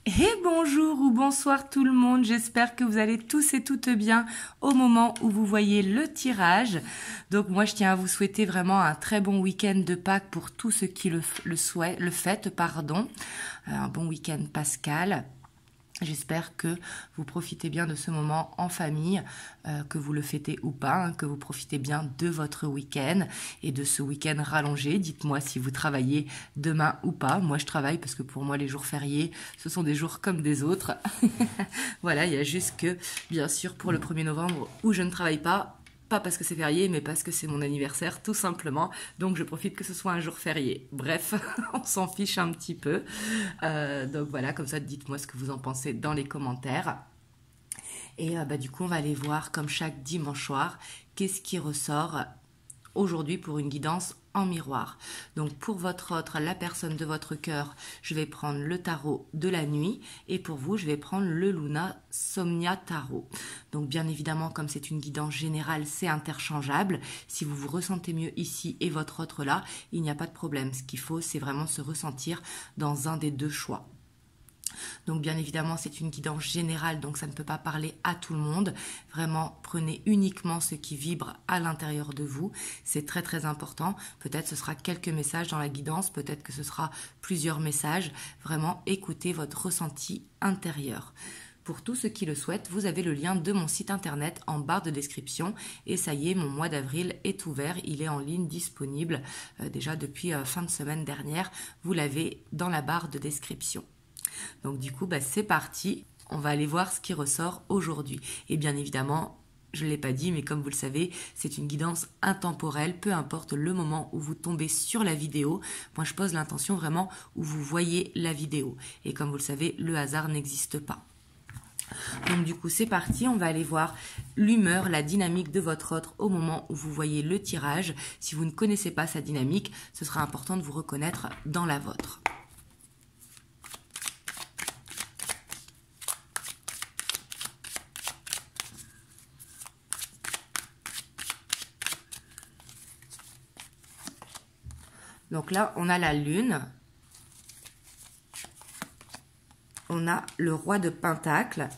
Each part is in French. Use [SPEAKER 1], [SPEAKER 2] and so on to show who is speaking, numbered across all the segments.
[SPEAKER 1] Et bonjour ou bonsoir tout le monde, j'espère que vous allez tous et toutes bien au moment où vous voyez le tirage. Donc moi je tiens à vous souhaiter vraiment un très bon week-end de Pâques pour tous ceux qui le fêtent. Un bon week-end pascal. J'espère que vous profitez bien de ce moment en famille, que vous le fêtez ou pas, que vous profitez bien de votre week-end et de ce week-end rallongé. Dites-moi si vous travaillez demain ou pas. Moi, je travaille parce que pour moi, les jours fériés, ce sont des jours comme des autres. Voilà, il y a juste que, bien sûr, pour le 1er novembre où je ne travaille pas parce que c'est férié, mais parce que c'est mon anniversaire, tout simplement. Donc, je profite que ce soit un jour férié. Bref, on s'en fiche un petit peu. Donc, voilà, comme ça, dites-moi ce que vous en pensez dans les commentaires. Et du coup, on va aller voir, comme chaque dimanche soir, qu'est-ce qui ressort aujourd'hui pour une guidance en miroir. Donc pour votre autre, la personne de votre cœur, je vais prendre le tarot de la nuit et pour vous, je vais prendre le Luna Somnia Tarot. Donc bien évidemment, comme c'est une guidance générale, c'est interchangeable. Si vous vous ressentez mieux ici et votre autre là, il n'y a pas de problème. Ce qu'il faut, c'est vraiment se ressentir dans un des deux choix. Donc bien évidemment c'est une guidance générale, donc ça ne peut pas parler à tout le monde. Vraiment prenez uniquement ce qui vibre à l'intérieur de vous, c'est très très important. Peut-être ce sera quelques messages dans la guidance, peut-être que ce sera plusieurs messages. Vraiment écoutez votre ressenti intérieur. Pour tous ceux qui le souhaitent, vous avez le lien de mon site internet en barre de description. Et ça y est, mon mois d'avril est ouvert, il est en ligne disponible déjà depuis fin de semaine dernière. Vous l'avez dans la barre de description. Donc du coup, c'est parti. On va aller voir ce qui ressort aujourd'hui. Et bien évidemment, je ne l'ai pas dit, mais comme vous le savez, c'est une guidance intemporelle, peu importe le moment où vous tombez sur la vidéo. Moi, je pose l'intention vraiment où vous voyez la vidéo. Et comme vous le savez, le hasard n'existe pas. Donc du coup, c'est parti. On va aller voir l'humeur, la dynamique de votre autre au moment où vous voyez le tirage. Si vous ne connaissez pas sa dynamique, ce sera important de vous reconnaître dans la vôtre. Donc là, on a la lune, on a le roi de Pentacle,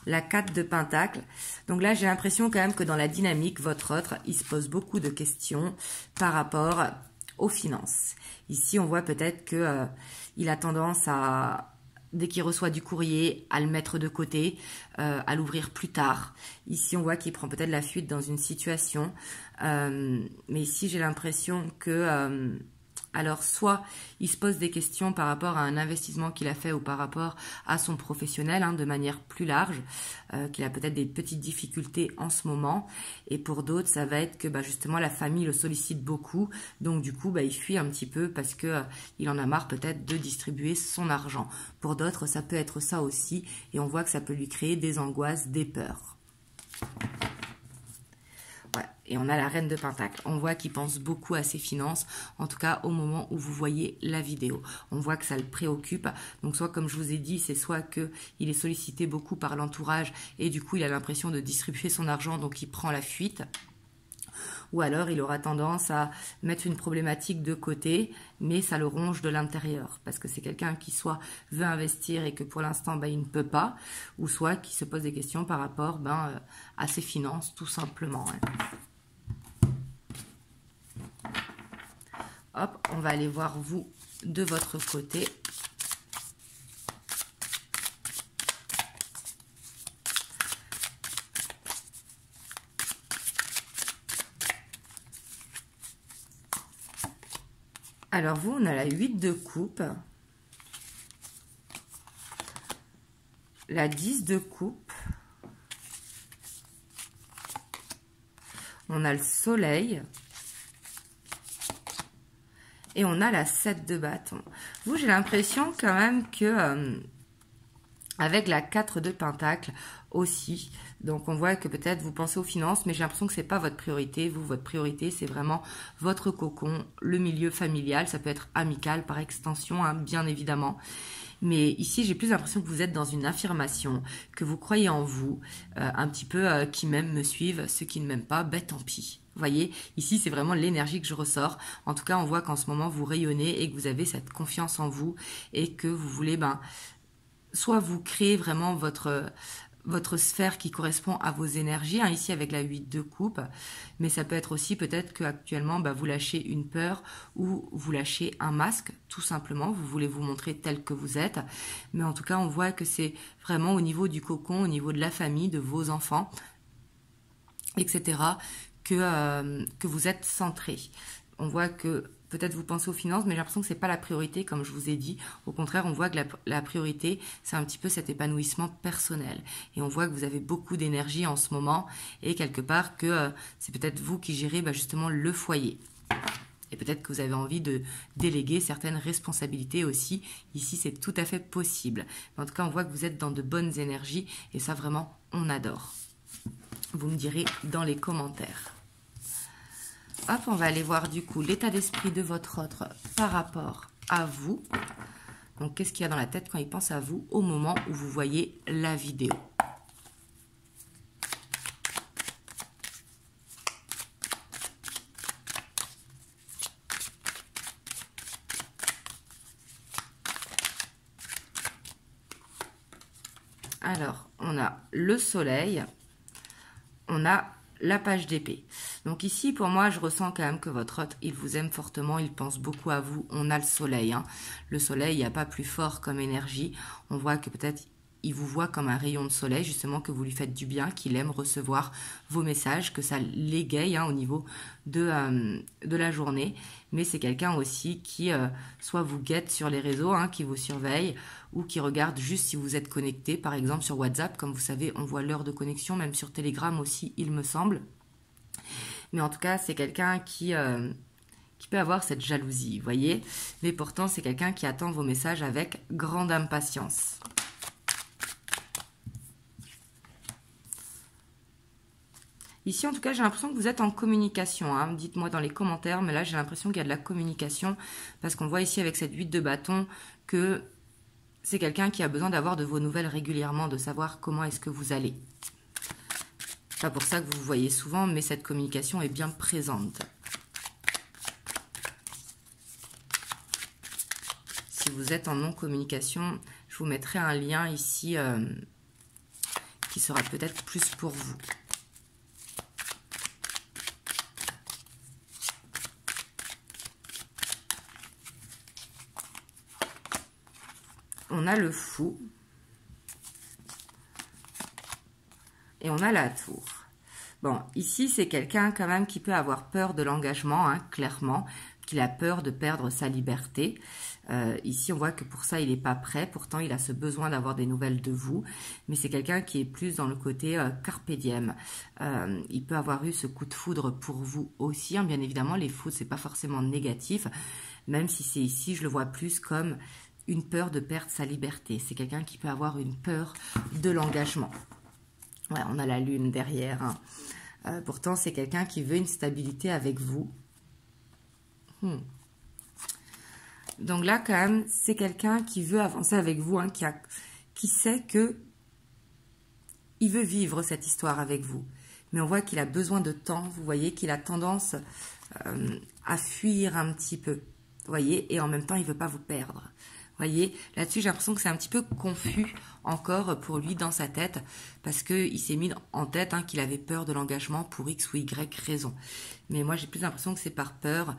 [SPEAKER 1] la 4 de Pentacle. Donc là, j'ai l'impression quand même que dans la dynamique, votre autre, il se pose beaucoup de questions par rapport aux finances. Ici, on voit peut-être que il a tendance à... Dès qu'il reçoit du courrier, à le mettre de côté, à l'ouvrir plus tard. Ici, on voit qu'il prend peut-être la fuite dans une situation. Mais ici, j'ai l'impression que... alors, soit il se pose des questions par rapport à un investissement qu'il a fait ou par rapport à son professionnel, de manière plus large, qu'il a peut-être des petites difficultés en ce moment. Et pour d'autres, ça va être que justement la famille le sollicite beaucoup. Donc du coup, il fuit un petit peu parce que il en a marre peut-être de distribuer son argent. Pour d'autres, ça peut être ça aussi. Et on voit que ça peut lui créer des angoisses, des peurs. Et on a la reine de Pentacle. On voit qu'il pense beaucoup à ses finances, en tout cas au moment où vous voyez la vidéo. On voit que ça le préoccupe. Donc soit comme je vous ai dit, c'est soit qu'il est sollicité beaucoup par l'entourage et du coup il a l'impression de distribuer son argent, donc il prend la fuite. Ou alors il aura tendance à mettre une problématique de côté, mais ça le ronge de l'intérieur. Parce que c'est quelqu'un qui soit veut investir et que pour l'instant il ne peut pas, ou soit qui se pose des questions par rapport à ses finances tout simplement. Hop, on va aller voir vous de votre côté. Alors vous, on a la 8 de coupe, la 10 de coupe, on a le soleil, et on a la 7 de bâton. Vous, j'ai l'impression quand même que avec la 4 de pentacle aussi, donc on voit que peut-être vous pensez aux finances, mais j'ai l'impression que c'est pas votre priorité. Vous, votre priorité, c'est vraiment votre cocon, le milieu familial, ça peut être amical par extension, bien évidemment. Mais ici, j'ai plus l'impression que vous êtes dans une affirmation, que vous croyez en vous, un petit peu qui m'aiment me suivent, ceux qui ne m'aiment pas, tant pis. Vous voyez, ici, c'est vraiment l'énergie que je ressors. En tout cas, on voit qu'en ce moment, vous rayonnez et que vous avez cette confiance en vous et que vous voulez, soit vous créer vraiment votre sphère qui correspond à vos énergies, hein, ici avec la 8 de coupe, mais ça peut être aussi peut-être qu'actuellement, vous lâchez une peur ou vous lâchez un masque, tout simplement, vous voulez vous montrer tel que vous êtes, mais en tout cas, on voit que c'est vraiment au niveau du cocon, au niveau de la famille, de vos enfants, etc., que vous êtes centré. On voit que peut-être vous pensez aux finances, mais j'ai l'impression que ce n'est pas la priorité, comme je vous ai dit. Au contraire, on voit que la priorité, c'est un petit peu cet épanouissement personnel. Et on voit que vous avez beaucoup d'énergie en ce moment et quelque part que c'est peut-être vous qui gérez justement le foyer. Et peut-être que vous avez envie de déléguer certaines responsabilités aussi. Ici, c'est tout à fait possible. Mais en tout cas, on voit que vous êtes dans de bonnes énergies et ça, vraiment, on adore. Vous me direz dans les commentaires. Hop, on va aller voir du coup l'état d'esprit de votre autre par rapport à vous. Donc, qu'est-ce qu'il y a dans la tête quand il pense à vous au moment où vous voyez la vidéo? Alors, on a le soleil, on a la page d'épée. Donc ici, pour moi, je ressens quand même que votre hôte, il vous aime fortement, il pense beaucoup à vous. On a le soleil. Hein. Le soleil, il n'y a pas plus fort comme énergie. On voit que peut-être il vous voit comme un rayon de soleil, justement, que vous lui faites du bien, qu'il aime recevoir vos messages, que ça l'égaye au niveau de la journée. Mais c'est quelqu'un aussi qui soit vous guette sur les réseaux, qui vous surveille, ou qui regarde juste si vous êtes connecté, par exemple sur WhatsApp. Comme vous savez, on voit l'heure de connexion, même sur Telegram aussi, il me semble. Mais en tout cas, c'est quelqu'un qui peut avoir cette jalousie, vous voyez. Mais pourtant, c'est quelqu'un qui attend vos messages avec grande impatience. Ici, en tout cas, j'ai l'impression que vous êtes en communication. Hein. Dites-moi dans les commentaires, mais là, j'ai l'impression qu'il y a de la communication. Parce qu'on voit ici avec cette 8 de bâton que c'est quelqu'un qui a besoin d'avoir de vos nouvelles régulièrement, de savoir comment est-ce que vous allez. Pas pour ça que vous vous voyez souvent, mais cette communication est bien présente. Si vous êtes en non-communication, je vous mettrai un lien ici qui sera peut-être plus pour vous. On a le fou. Et on a la tour. Bon, ici, c'est quelqu'un quand même qui peut avoir peur de l'engagement, clairement, qu'il a peur de perdre sa liberté. Ici, on voit que pour ça, il n'est pas prêt. Pourtant, il a ce besoin d'avoir des nouvelles de vous. Mais c'est quelqu'un qui est plus dans le côté carpe diem. Il peut avoir eu ce coup de foudre pour vous aussi. Bien évidemment, les foudres, c'est pas forcément négatif. Même si c'est ici, je le vois plus comme une peur de perdre sa liberté. C'est quelqu'un qui peut avoir une peur de l'engagement. Ouais, on a la lune derrière. Pourtant, c'est quelqu'un qui veut une stabilité avec vous. Donc là, quand même, c'est quelqu'un qui veut avancer avec vous, qui sait que il veut vivre cette histoire avec vous. Mais on voit qu'il a besoin de temps. Vous voyez qu'il a tendance à fuir un petit peu. Vous voyez, et en même temps, il ne veut pas vous perdre. Vous voyez, là-dessus, j'ai l'impression que c'est un petit peu confus encore pour lui dans sa tête, parce qu'il s'est mis en tête qu'il avait peur de l'engagement pour X ou Y raison. Mais moi, j'ai plus l'impression que c'est par peur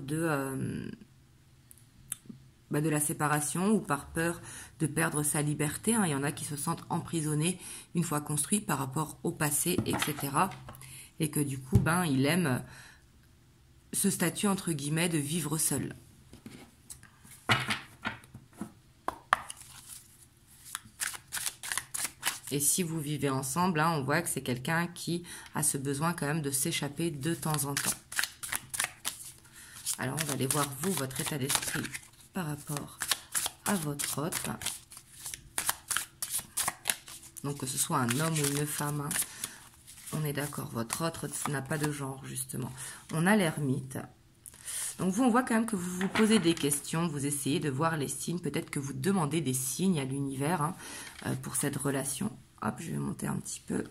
[SPEAKER 1] de la séparation ou par peur de perdre sa liberté. Il y en a qui se sentent emprisonnés une fois construits par rapport au passé, etc. Et que du coup, il aime ce statut, entre guillemets, de vivre seul. Et si vous vivez ensemble, on voit que c'est quelqu'un qui a ce besoin quand même de s'échapper de temps en temps. Alors, on va aller voir, vous, votre état d'esprit par rapport à votre hôte. Donc, que ce soit un homme ou une femme, on est d'accord. Votre hôte n'a pas de genre, justement. On a l'ermite. Donc, vous, on voit quand même que vous vous posez des questions, vous essayez de voir les signes. Peut-être que vous demandez des signes à l'univers pour cette relation. Hop, je vais monter un petit peu.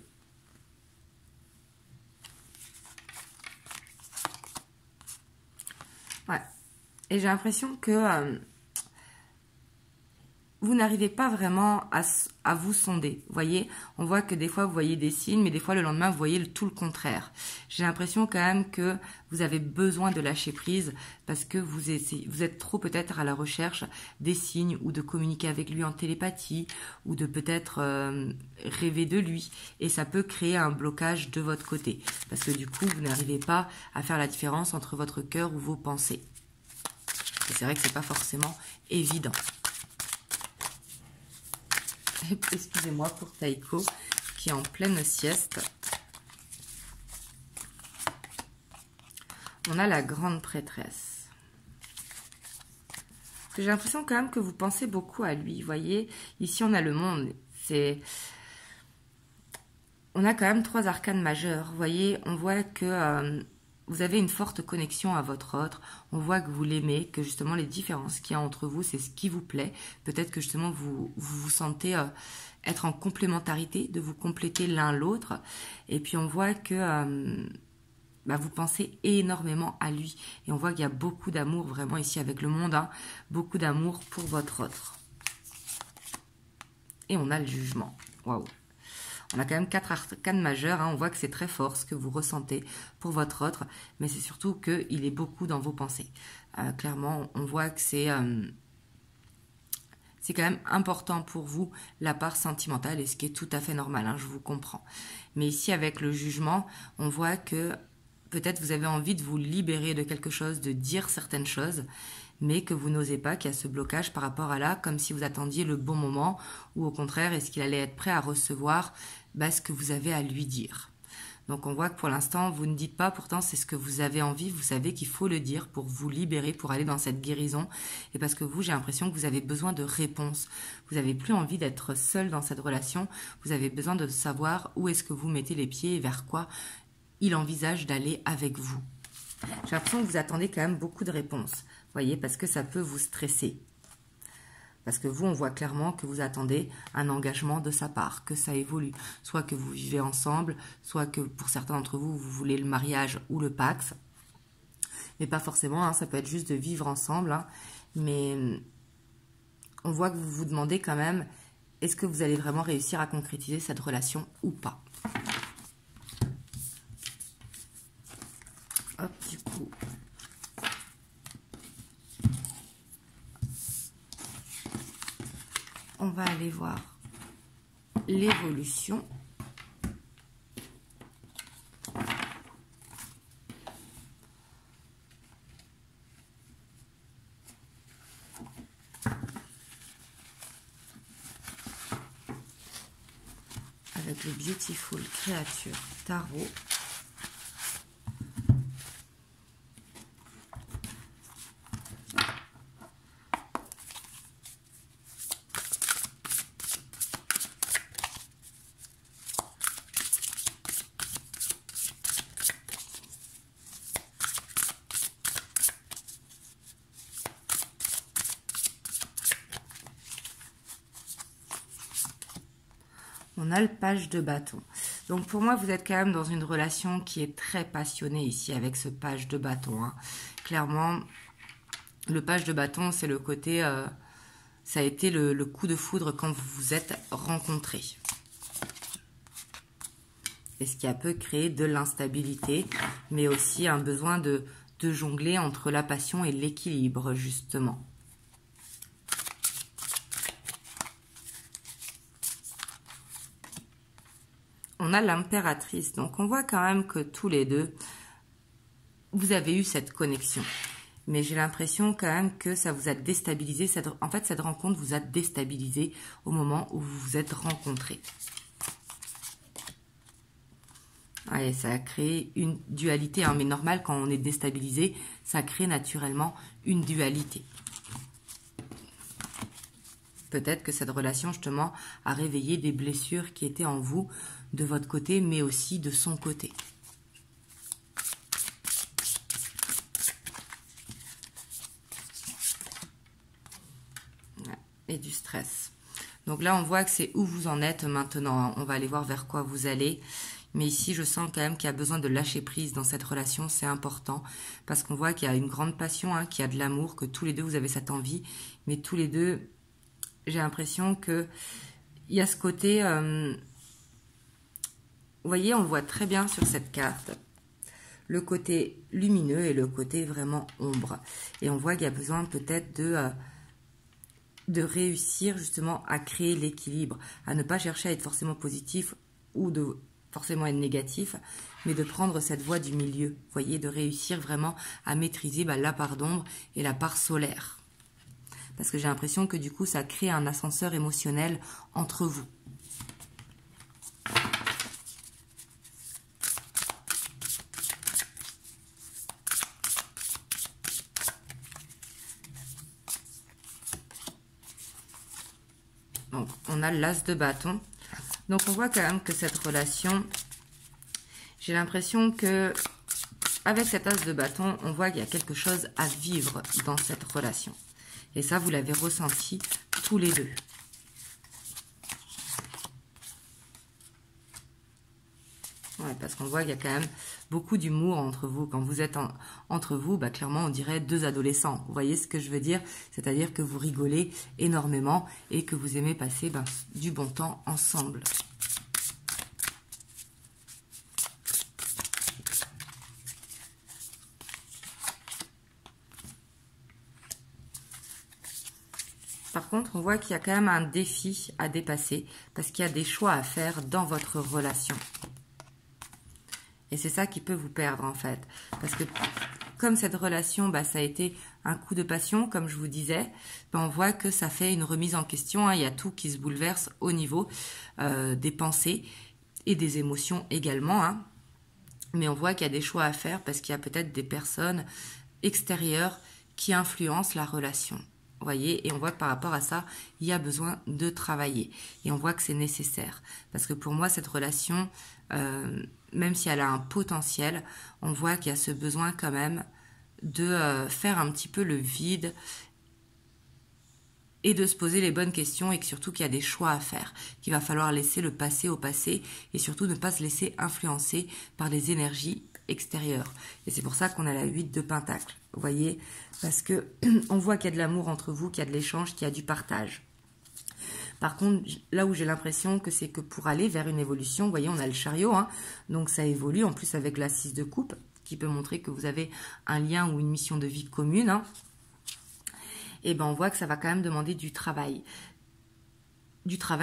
[SPEAKER 1] Et j'ai l'impression que vous n'arrivez pas vraiment à vous sonder. Vous voyez, on voit que des fois vous voyez des signes, mais des fois le lendemain vous voyez tout le contraire. J'ai l'impression quand même que vous avez besoin de lâcher prise parce que vous êtes trop peut-être à la recherche des signes ou de communiquer avec lui en télépathie ou de peut-être rêver de lui. Et ça peut créer un blocage de votre côté parce que du coup vous n'arrivez pas à faire la différence entre votre cœur ou vos pensées. Et c'est vrai que c'est pas forcément évident. Excusez-moi pour Taiko qui est en pleine sieste. On a la grande prêtresse. J'ai l'impression quand même que vous pensez beaucoup à lui. Vous voyez, ici on a le monde. On a quand même 3 arcanes majeures. Vous voyez, on voit que vous avez une forte connexion à votre autre. On voit que vous l'aimez, que justement les différences qu'il y a entre vous, c'est ce qui vous plaît. Peut-être que justement vous sentez être en complémentarité, de vous compléter l'un l'autre. Et puis on voit que vous pensez énormément à lui. Et on voit qu'il y a beaucoup d'amour vraiment ici avec le monde. Hein, beaucoup d'amour pour votre autre. Et on a le jugement. Waouh! On a quand même 4 arcanes majeures, hein. On voit que c'est très fort ce que vous ressentez pour votre autre, mais c'est surtout qu'il est beaucoup dans vos pensées. Clairement, on voit que c'est quand même important pour vous la part sentimentale, et ce qui est tout à fait normal, hein, je vous comprends. Mais ici, avec le jugement, on voit que peut-être vous avez envie de vous libérer de quelque chose, de dire certaines choses, mais que vous n'osez pas, qu'il y a ce blocage par rapport à là, comme si vous attendiez le bon moment, ou au contraire, est-ce qu'il allait être prêt à recevoir ce que vous avez à lui dire. Donc on voit que pour l'instant, vous ne dites pas, pourtant c'est ce que vous avez envie, vous savez qu'il faut le dire pour vous libérer, pour aller dans cette guérison, et parce que vous, j'ai l'impression que vous avez besoin de réponses. Vous n'avez plus envie d'être seul dans cette relation, vous avez besoin de savoir où est-ce que vous mettez les pieds et vers quoi il envisage d'aller avec vous. J'ai l'impression que vous attendez quand même beaucoup de réponses, vous voyez, parce que ça peut vous stresser. Parce que vous, on voit clairement que vous attendez un engagement de sa part, que ça évolue. Soit que vous vivez ensemble, soit que pour certains d'entre vous, vous voulez le mariage ou le Pax. Mais pas forcément, hein, ça peut être juste de vivre ensemble. Hein, mais on voit que vous vous demandez quand même, est-ce que vous allez vraiment réussir à concrétiser cette relation ou pas? Hop, du coup... on va aller voir l'évolution. Avec le Beautiful Creature Tarot. On a le page de bâton. Donc pour moi, vous êtes quand même dans une relation qui est très passionnée ici avec ce page de bâton. Hein. Clairement, le page de bâton, c'est le côté... ça a été le coup de foudre quand vous vous êtes rencontrés. Et ce qui a peu créé de l'instabilité, mais aussi un besoin de jongler entre la passion et l'équilibre, justement. On a l'impératrice, donc on voit quand même que tous les deux, vous avez eu cette connexion. Mais j'ai l'impression quand même que ça vous a déstabilisé. En fait, cette rencontre vous a déstabilisé au moment où vous vous êtes rencontrés. Ouais, ça a créé une dualité, hein, mais normal, quand on est déstabilisé, ça crée naturellement une dualité. Peut-être que cette relation, justement, a réveillé des blessures qui étaient en vous, de votre côté, mais aussi de son côté. Et du stress. Donc là, on voit que c'est où vous en êtes maintenant. On va aller voir vers quoi vous allez. Mais ici, je sens quand même qu'il y a besoin de lâcher prise dans cette relation, c'est important, parce qu'on voit qu'il y a une grande passion, hein, qu'il y a de l'amour, que tous les deux, vous avez cette envie, mais tous les deux, j'ai l'impression que il y a ce côté, vous voyez, on le voit très bien sur cette carte, le côté lumineux et le côté vraiment ombre. Et on voit qu'il y a besoin peut-être de réussir justement à créer l'équilibre, à ne pas chercher à être forcément positif ou de forcément être négatif, mais de prendre cette voie du milieu, vous voyez, de réussir vraiment à maîtriser la part d'ombre et la part solaire. Parce que j'ai l'impression que du coup, ça crée un ascenseur émotionnel entre vous. Donc, on a l'as de bâton. Donc, on voit quand même que cette relation, j'ai l'impression que avec cet as de bâton, on voit qu'il y a quelque chose à vivre dans cette relation. Et ça, vous l'avez ressenti tous les deux. Ouais, parce qu'on voit qu'il y a quand même beaucoup d'humour entre vous. Quand vous êtes entre vous, clairement, on dirait deux adolescents. Vous voyez ce que je veux dire? C'est-à-dire que vous rigolez énormément et que vous aimez passer du bon temps ensemble. Par contre, on voit qu'il y a quand même un défi à dépasser parce qu'il y a des choix à faire dans votre relation. Et c'est ça qui peut vous perdre en fait. Parce que comme cette relation, ça a été un coup de passion, comme je vous disais, on voit que ça fait une remise en question. Hein. Il y a tout qui se bouleverse au niveau des pensées et des émotions également. Hein. Mais on voit qu'il y a des choix à faire parce qu'il y a peut-être des personnes extérieures qui influencent la relation. Vous voyez, et on voit que par rapport à ça, il y a besoin de travailler. Et on voit que c'est nécessaire. Parce que pour moi, cette relation, même si elle a un potentiel, on voit qu'il y a ce besoin quand même de faire un petit peu le vide et de se poser les bonnes questions et que surtout qu'il y a des choix à faire, qu'il va falloir laisser le passé au passé et surtout ne pas se laisser influencer par les énergies extérieures. Et c'est pour ça qu'on a la 8 de Pentacle, vous voyez, parce que on voit qu'il y a de l'amour entre vous, qu'il y a de l'échange, qu'il y a du partage. Par contre, là où j'ai l'impression que c'est que pour aller vers une évolution, vous voyez, on a le chariot, hein, donc ça évolue, en plus avec la 6 de coupe, qui peut montrer que vous avez un lien ou une mission de vie commune, hein. Et on voit que ça va quand même demander du travail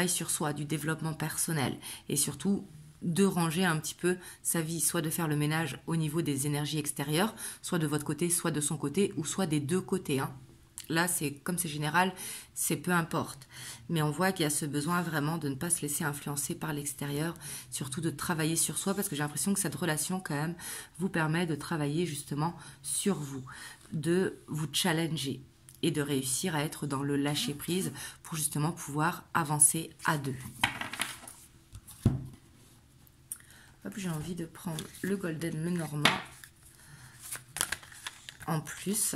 [SPEAKER 1] sur soi, du développement personnel et surtout de ranger un petit peu sa vie, soit de faire le ménage au niveau des énergies extérieures, soit de votre côté, soit de son côté ou soit des deux côtés. Hein. Là, comme c'est général, c'est peu importe. Mais on voit qu'il y a ce besoin vraiment de ne pas se laisser influencer par l'extérieur, surtout de travailler sur soi parce que j'ai l'impression que cette relation quand même vous permet de travailler justement sur vous, de vous challenger et de réussir à être dans le lâcher-prise pour justement pouvoir avancer à deux. Hop, j'ai envie de prendre le Golden, le Normand en plus.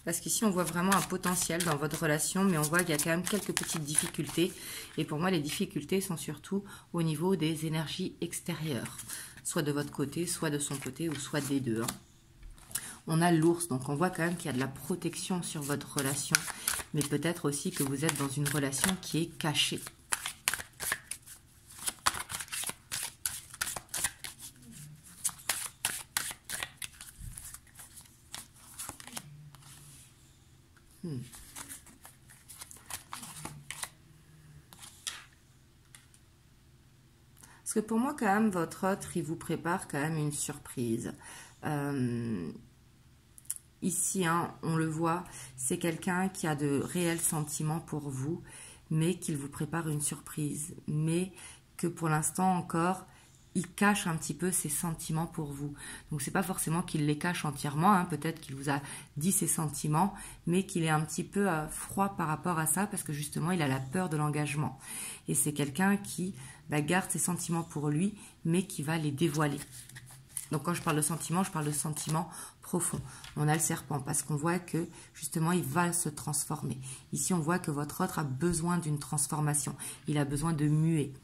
[SPEAKER 1] Parce qu'ici, on voit vraiment un potentiel dans votre relation, mais on voit qu'il y a quand même quelques petites difficultés. Et pour moi, les difficultés sont surtout au niveau des énergies extérieures. Soit de votre côté, soit de son côté, ou soit des deux. Hein. On a l'ours, donc on voit quand même qu'il y a de la protection sur votre relation. Mais peut-être aussi que vous êtes dans une relation qui est cachée. Parce que pour moi, quand même, votre autre, il vous prépare quand même une surprise. Ici, hein, on le voit, c'est quelqu'un qui a de réels sentiments pour vous, mais qu'il vous prépare une surprise. Mais que pour l'instant encore, il cache un petit peu ses sentiments pour vous. Donc, c'est pas forcément qu'il les cache entièrement. Hein, peut-être qu'il vous a dit ses sentiments, mais qu'il est un petit peu froid par rapport à ça, parce que justement, il a la peur de l'engagement. Et c'est quelqu'un qui garde ses sentiments pour lui, mais qui va les dévoiler. Donc quand je parle de sentiment, je parle de sentiment profond. On a le serpent parce qu'on voit que justement il va se transformer. Ici on voit que votre autre a besoin d'une transformation. Il a besoin de muer.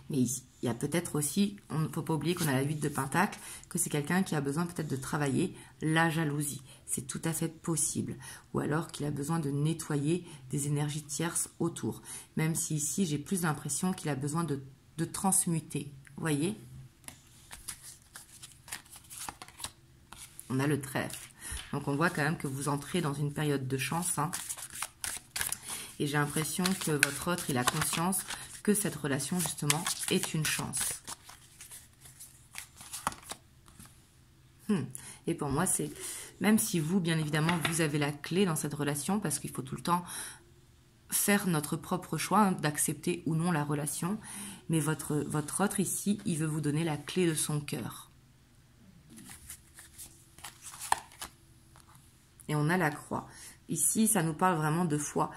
[SPEAKER 1] Mais il y a peut-être aussi, on ne faut pas oublier qu'on a la 8 de Pentacle, que c'est quelqu'un qui a besoin peut-être de travailler la jalousie. C'est tout à fait possible. Ou alors qu'il a besoin de nettoyer des énergies tierces autour. Même si ici j'ai plus l'impression qu'il a besoin de transmuter. Vous voyez ? On a le trèfle. Donc on voit quand même que vous entrez dans une période de chance. Hein. Et j'ai l'impression que votre autre, il a conscience que cette relation, justement, est une chance. Et pour moi, c'est... Même si vous, bien évidemment, vous avez la clé dans cette relation, parce qu'il faut tout le temps faire notre propre choix, hein, d'accepter ou non la relation. Mais votre autre, ici, il veut vous donner la clé de son cœur. Et on a la croix. Ici, ça nous parle vraiment de foi.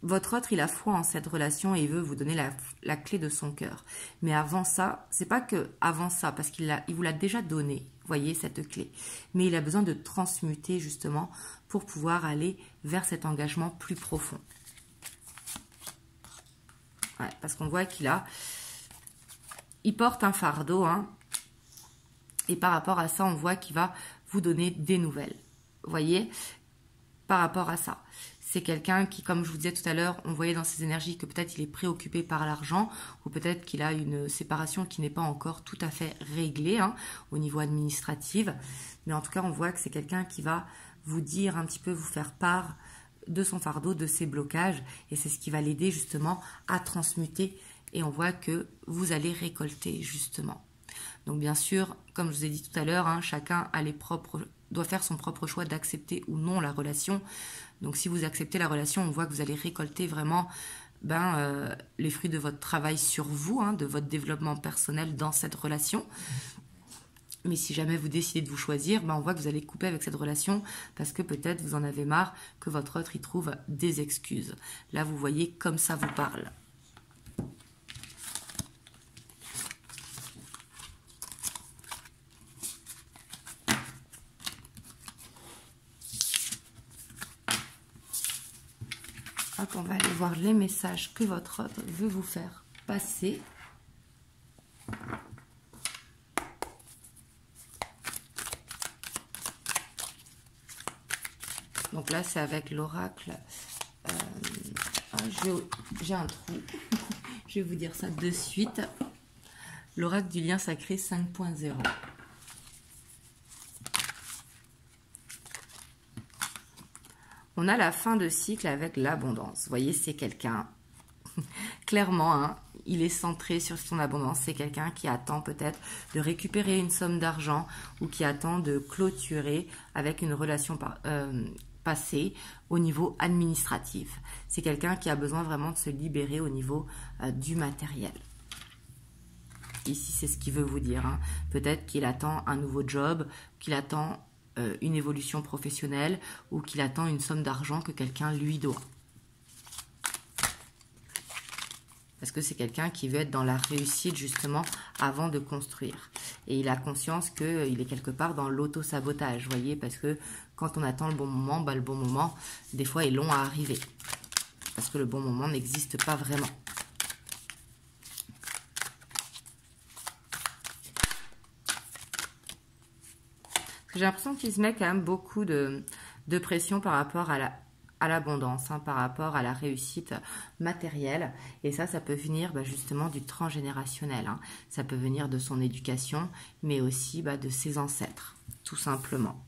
[SPEAKER 1] Votre autre, il a foi en cette relation et il veut vous donner la clé de son cœur. Mais avant ça, c'est pas que avant ça, parce qu'il vous l'a déjà donné, voyez, cette clé. Mais il a besoin de transmuter, justement, pour pouvoir aller vers cet engagement plus profond. Ouais, parce qu'on voit il porte un fardeau, hein. Et par rapport à ça, on voit qu'il va vous donner des nouvelles. Vous voyez, par rapport à ça. C'est quelqu'un qui, comme je vous disais tout à l'heure, on voyait dans ses énergies que peut-être il est préoccupé par l'argent ou peut-être qu'il a une séparation qui n'est pas encore tout à fait réglée, hein, au niveau administratif. Mais en tout cas, on voit que c'est quelqu'un qui va vous dire un petit peu, vous faire part de son fardeau, de ses blocages. Et c'est ce qui va l'aider justement à transmuter. Et on voit que vous allez récolter justement. Donc bien sûr, comme je vous ai dit tout à l'heure, hein, chacun a doit faire son propre choix d'accepter ou non la relation. Donc si vous acceptez la relation, on voit que vous allez récolter vraiment les fruits de votre travail sur vous, hein, de votre développement personnel dans cette relation. Mais si jamais vous décidez de vous choisir, on voit que vous allez couper avec cette relation parce que peut-être vous en avez marre que votre autre y trouve des excuses. Là, vous voyez comme ça vous parle. Hop, on va aller voir les messages que votre autre veut vous faire passer. Donc là, c'est avec l'oracle. J'ai un trou. Je vais vous dire ça de suite. L'oracle du lien sacré 5.0. On a la fin de cycle avec l'abondance. Vous voyez, c'est quelqu'un, clairement, hein, il est centré sur son abondance. C'est quelqu'un qui attend peut-être de récupérer une somme d'argent ou qui attend de clôturer avec une relation passée au niveau administratif. C'est quelqu'un qui a besoin vraiment de se libérer au niveau du matériel. Ici, c'est ce qu'il veut vous dire. Hein. Peut-être qu'il attend un nouveau job, qu'il attend une évolution professionnelle ou qu'il attend une somme d'argent que quelqu'un lui doit. Parce que c'est quelqu'un qui veut être dans la réussite justement avant de construire. Et il a conscience qu'il est quelque part dans l'auto-sabotage, vous voyez, parce que quand on attend le bon moment, le bon moment, des fois, est long à arriver. Parce que le bon moment n'existe pas vraiment. J'ai l'impression qu'il se met quand même beaucoup de pression par rapport à l'abondance, hein, par rapport à la réussite matérielle. Et ça peut venir justement du transgénérationnel. Hein. Ça peut venir de son éducation, mais aussi de ses ancêtres, tout simplement.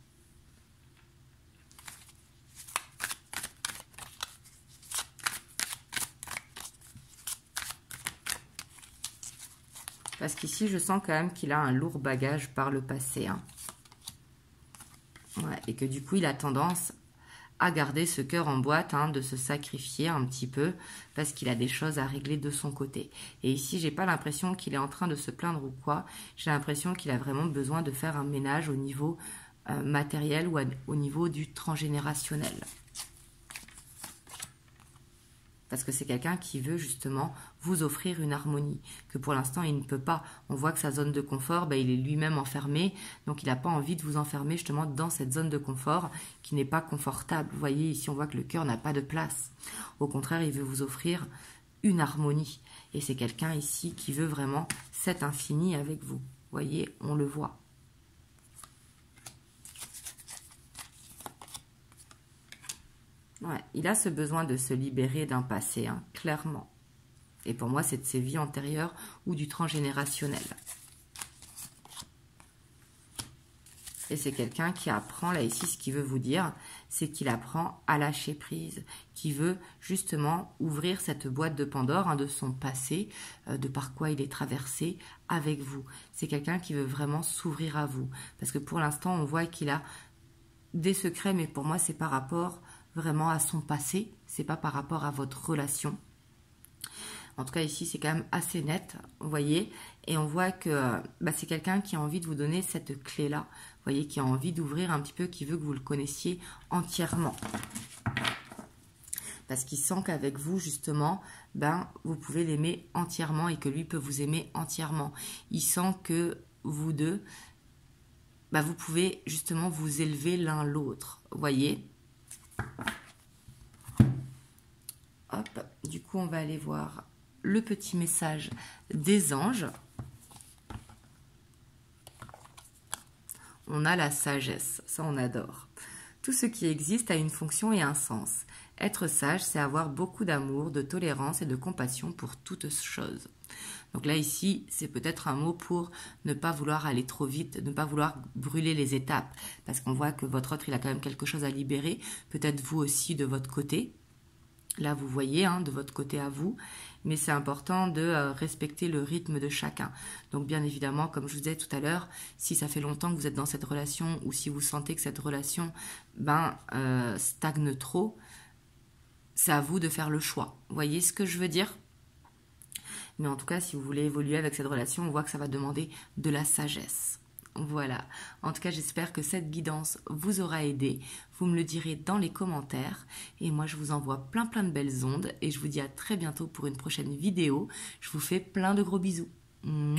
[SPEAKER 1] Parce qu'ici, je sens quand même qu'il a un lourd bagage par le passé. Hein. Ouais, et que du coup, il a tendance à garder ce cœur en boîte, hein, de se sacrifier un petit peu, parce qu'il a des choses à régler de son côté. Et ici, j'ai pas l'impression qu'il est en train de se plaindre ou quoi. J'ai l'impression qu'il a vraiment besoin de faire un ménage au niveau matériel ou au niveau du transgénérationnel. Parce que c'est quelqu'un qui veut justement vous offrir une harmonie, que pour l'instant il ne peut pas. On voit que sa zone de confort, il est lui-même enfermé, donc il n'a pas envie de vous enfermer justement dans cette zone de confort qui n'est pas confortable. Vous voyez, ici on voit que le cœur n'a pas de place. Au contraire, il veut vous offrir une harmonie. Et c'est quelqu'un ici qui veut vraiment cet infini avec vous. Vous voyez, on le voit. Ouais, il a ce besoin de se libérer d'un passé, hein, clairement. Et pour moi, c'est de ses vies antérieures ou du transgénérationnel. Et c'est quelqu'un qui apprend, là ici, ce qu'il veut vous dire, c'est qu'il apprend à lâcher prise, qui veut justement ouvrir cette boîte de Pandore, hein, de son passé, de par quoi il est traversé avec vous. C'est quelqu'un qui veut vraiment s'ouvrir à vous. Parce que pour l'instant, on voit qu'il a des secrets, mais pour moi, c'est par rapport vraiment à son passé, c'est pas par rapport à votre relation. En tout cas, ici, c'est quand même assez net, vous voyez. Et on voit que c'est quelqu'un qui a envie de vous donner cette clé-là. Vous voyez, qui a envie d'ouvrir un petit peu, qui veut que vous le connaissiez entièrement. Parce qu'il sent qu'avec vous, justement, vous pouvez l'aimer entièrement et que lui peut vous aimer entièrement. Il sent que vous deux, vous pouvez justement vous élever l'un l'autre, vous voyez. Hop, du coup, on va aller voir le petit message des anges. On a la sagesse, ça on adore. Tout ce qui existe a une fonction et un sens. Être sage, c'est avoir beaucoup d'amour, de tolérance et de compassion pour toutes choses. Donc là, ici, c'est peut-être un mot pour ne pas vouloir aller trop vite, ne pas vouloir brûler les étapes. Parce qu'on voit que votre autre, il a quand même quelque chose à libérer. Peut-être vous aussi de votre côté. Là, vous voyez, hein, de votre côté à vous. Mais c'est important de respecter le rythme de chacun. Donc bien évidemment, comme je vous disais tout à l'heure, si ça fait longtemps que vous êtes dans cette relation ou si vous sentez que cette relation stagne trop, c'est à vous de faire le choix. Vous voyez ce que je veux dire ? Mais en tout cas, si vous voulez évoluer avec cette relation, on voit que ça va demander de la sagesse. Voilà. En tout cas, j'espère que cette guidance vous aura aidé. Vous me le direz dans les commentaires. Et moi, je vous envoie plein de belles ondes. Et je vous dis à très bientôt pour une prochaine vidéo. Je vous fais plein de gros bisous. Mouah.